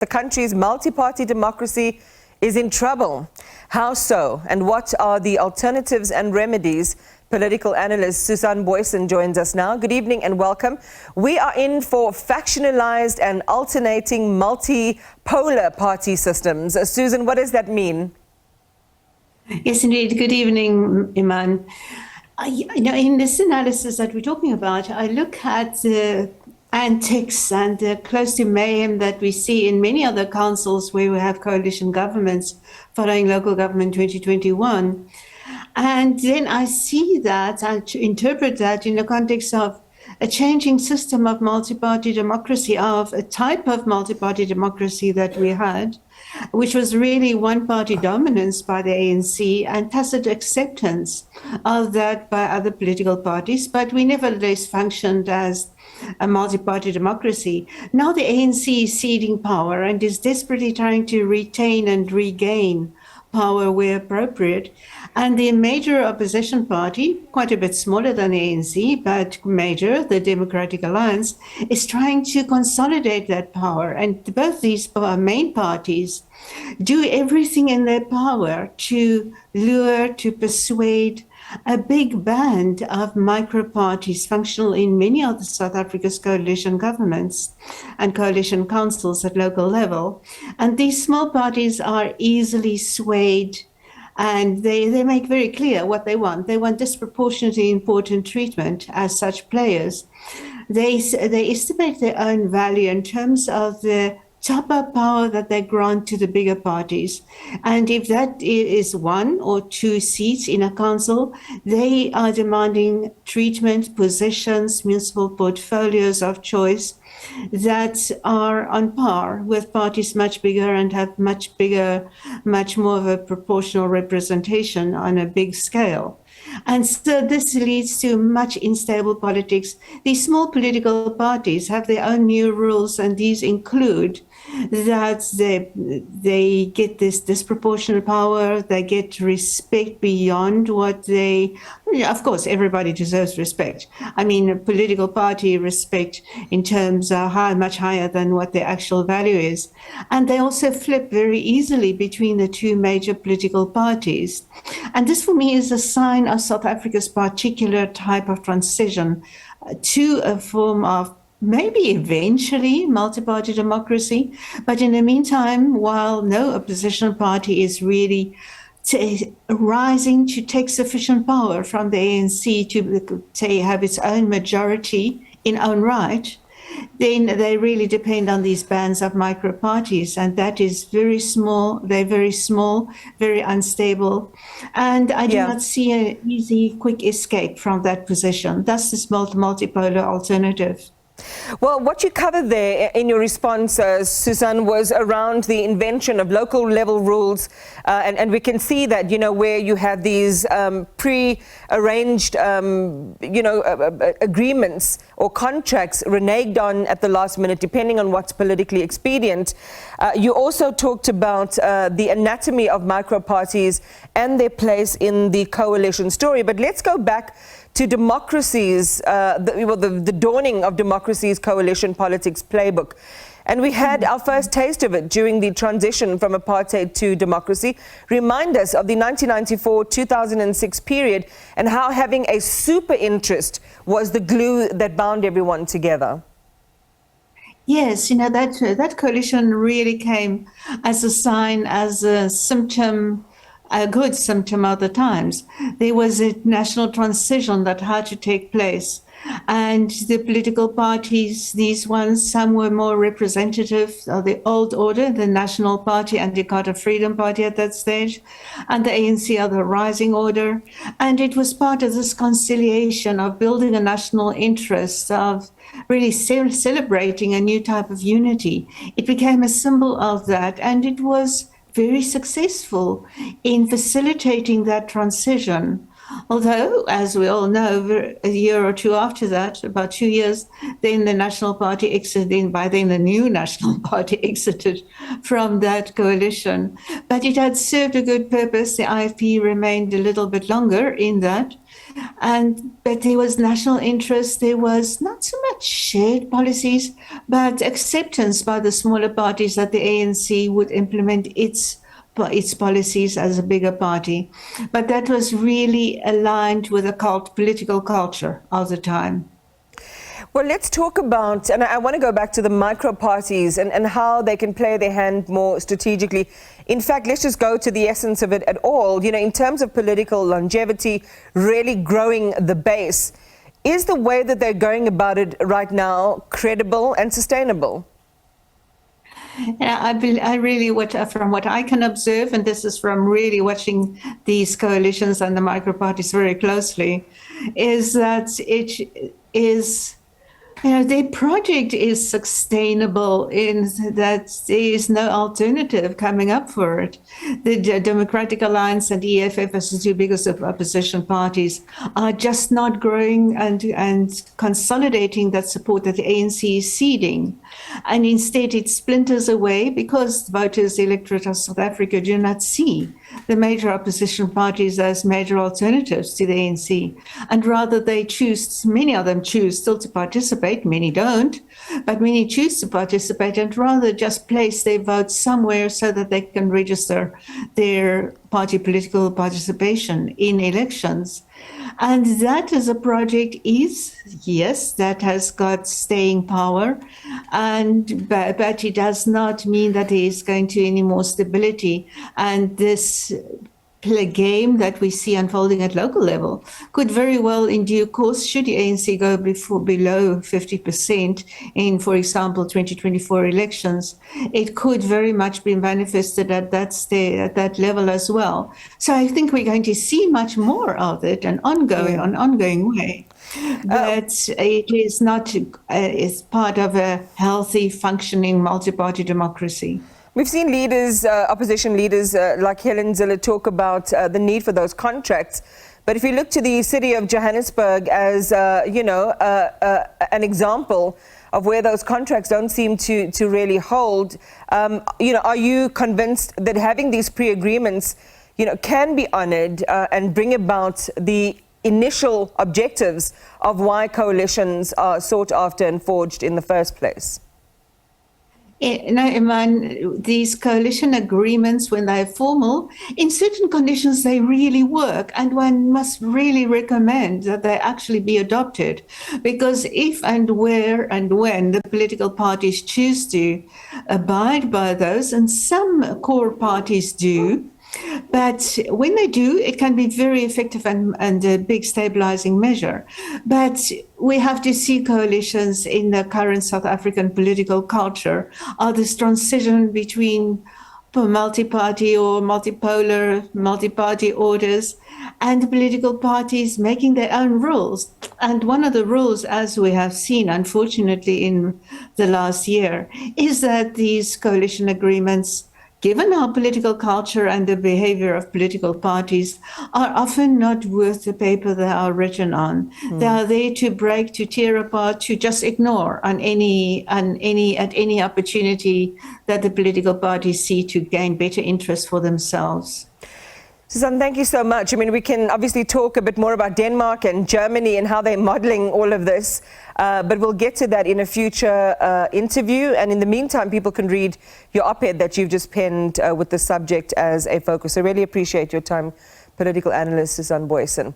The country's multi-party democracy is in trouble. How so? And what are the alternatives and remedies? Political analyst Susan Booysen joins us now. Good evening and welcome. We are in for factionalized and alternating multipolar party systems. Susan, what does that mean? Yes, indeed. Good evening, Iman. In this analysis that we're talking about, I look at the antics and the close to mayhem that we see in many other councils where we have coalition governments following local government 2021. And then I see that and interpret that in the context of a changing system of multi-party democracy, of a type of multi-party democracy that we had, which was really one-party dominance by the ANC and tacit acceptance of that by other political parties, but we nevertheless functioned as a multi-party democracy. Now the ANC is ceding power and is desperately trying to retain and regain power where appropriate. And the major opposition party, quite a bit smaller than the ANC, but major, the Democratic Alliance, is trying to consolidate that power. And both these main parties do everything in their power to lure, to persuade a big band of micro-parties functional in many of South Africa's coalition governments and coalition councils at local level. And these small parties are easily swayed, and they make very clear what they want. They want disproportionately important treatment as such players. They estimate their own value in terms of the top-up power that they grant to the bigger parties. And if that is 1 or 2 seats in a council, they are demanding treatment, positions, municipal portfolios of choice that are on par with parties much bigger and have much more of a proportional representation on a big scale. And so this leads to much unstable politics. These small political parties have their own new rules, and these include that they get this disproportionate power, they get respect beyond what they, of course, everybody deserves respect. I mean, a political party respect in terms of how much higher than what their actual value is. And they also flip very easily between the two major political parties. And this for me is a sign of South Africa's particular type of transition to a form of maybe eventually multi-party democracy. But in the meantime, while no opposition party is really rising to take sufficient power from the ANC to have its own majority in own right, then they really depend on these bands of micro parties, and that is very small. They're very small, very unstable, and I do not see an easy, quick escape from that position. That's this multipolar alternative. Well, what you covered there in your response, Susan, was around the invention of local level rules. And we can see that, where you have these pre-arranged, agreements or contracts reneged on at the last minute, depending on what's politically expedient. You also talked about the anatomy of micro-parties and their place in the coalition story. But let's go back to democracy's, the dawning of democracy's coalition politics playbook. And we had our first taste of it during the transition from apartheid to democracy. Remind us of the 1994-2006 period and how having a super interest was the glue that bound everyone together. Yes, that coalition really came as a sign, as a symptom, a good symptom of the times. There was a national transition that had to take place. And the political parties, these ones, some were more representative of the old order, the National Party and the Carter Freedom Party at that stage, and the ANC of the rising order. And it was part of this conciliation of building a national interest, of really celebrating a new type of unity. It became a symbol of that, and it was very successful in facilitating that transition. Although, as we all know, a year or two after that, about 2 years, then the National Party exited, by then the new National Party exited from that coalition. But it had served a good purpose. The IFP remained a little bit longer in that. But there was national interest. There was not so much shared policies, but acceptance by the smaller parties that the ANC would implement its policies as a bigger party. But that was really aligned with the political culture of the time. Well, let's talk about, and I want to go back to the micro parties and how they can play their hand more strategically. In fact, let's just go to the essence of it at all. You know, in terms of political longevity, really growing the base, is the way that they're going about it right now credible and sustainable? Yeah, I really, from what I can observe, and this is from really watching these coalitions and the micro parties very closely, is that it is, their project is sustainable in that there is no alternative coming up for it. The Democratic Alliance and EFF, as the two biggest opposition parties, are just not growing and consolidating that support that the ANC is ceding. And instead it splinters away because voters, the electorate of South Africa do not see the major opposition parties as major alternatives to the ANC. And rather many of them choose still to participate, many don't, but many choose to participate and rather just place their votes somewhere so that they can register their party political participation in elections. And that as a project that has got staying power, but it does not mean that there is going to be any more stability. And this game that we see unfolding at local level could very well, in due course, should the ANC go below 50% in, for example, 2024 elections, it could very much be manifested at that level as well. So I think we're going to see much more of it, an ongoing way. But it is not it's part of a healthy, functioning multi-party democracy. We've seen leaders, opposition leaders like Helen Zille talk about the need for those contracts. But if you look to the city of Johannesburg as, an example of where those contracts don't seem to really hold, are you convinced that having these pre-agreements, can be honored and bring about the initial objectives of why coalitions are sought after and forged in the first place? No, Iman, these coalition agreements, when they're formal, in certain conditions they really work, and one must really recommend that they actually be adopted, because if and where and when the political parties choose to abide by those, and some core parties do, but when they do, it can be very effective and a big stabilizing measure. But we have to see coalitions in the current South African political culture are this transition between multi-party or multi-party orders and political parties making their own rules. And one of the rules, as we have seen, unfortunately, in the last year, is that these coalition agreements, given our political culture and the behavior of political parties, are often not worth the paper they are written on. They are there to break, to tear apart, to just ignore at any opportunity that the political parties see to gain better interest for themselves. Susan, thank you so much. I mean, we can obviously talk a bit more about Denmark and Germany and how they're modeling all of this, but we'll get to that in a future interview. And in the meantime, people can read your op-ed that you've just penned with the subject as a focus. I really appreciate your time, political analyst Susan Booysen.